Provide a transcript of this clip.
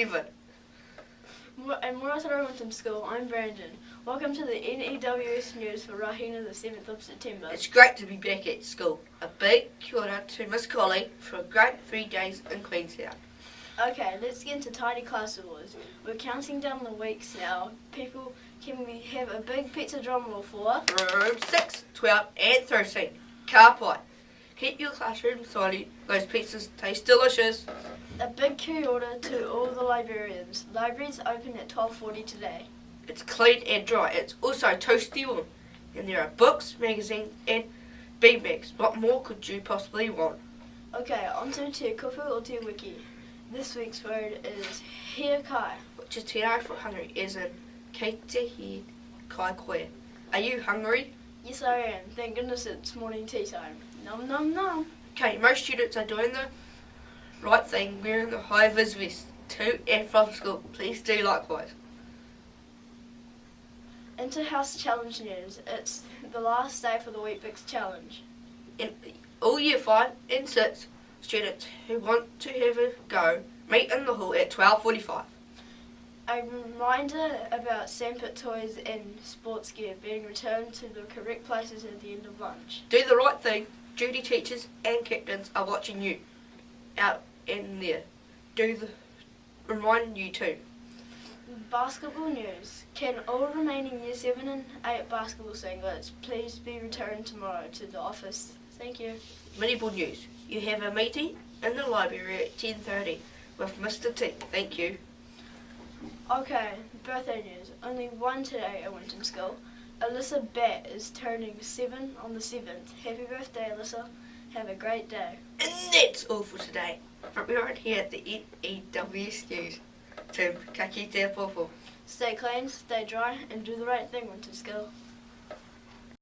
7. In Muratoro Winton School, I'm Brandon. Welcome to the NEWS News for Rahina the 7th of September. It's great to be back at school. A big kia ora to Miss Collie for a great 3 days in Queenstown. Okay, let's get into Tidy Class Awards. We're counting down the weeks now. People, can we have a big pizza drum roll for Room 6, 12 and 13. Car pie. Keep your classroom tidy. Those pizzas taste delicious. a big kia ora to all the librarians. Libraries open at 12:40 today. It's clean and dry. It's also toasty warm. And there are books, magazines and beanbags. What more could you possibly want? Okay, on to Te Kupu or Te Wiki. This week's word is hea kai. Which is te rau for hungry, as in kei te he kai koe. Are you hungry? Yes, I am. Thank goodness it's morning tea time. Nom nom nom. Okay, most students are doing the right thing, wearing the high-vis vest to and from school. Please do likewise. Into House Challenge news. It's the last day for the Weet-Bix Challenge. And all year 5 and 6 students who want to have a go meet in the hall at 12:45. A reminder about sandpit toys and sports gear being returned to the correct places at the end of lunch. Do the right thing. Duty teachers and captains are watching you out and there. Remind you too. Basketball news. Can all remaining Year 7 and 8 basketball singlets please be returned tomorrow to the office? Thank you. Miniball news. You have a meeting in the library at 10:30 with Mr. T. Thank you. Okay, birthday news. Only one today at Winton School. Alyssa Batt is turning 7 on the 7th. Happy birthday, Alyssa. Have a great day. And that's all for today. From right here at the NEWS News. Tim, ka kite popo. Stay clean, stay dry, and do the right thing, Winton School.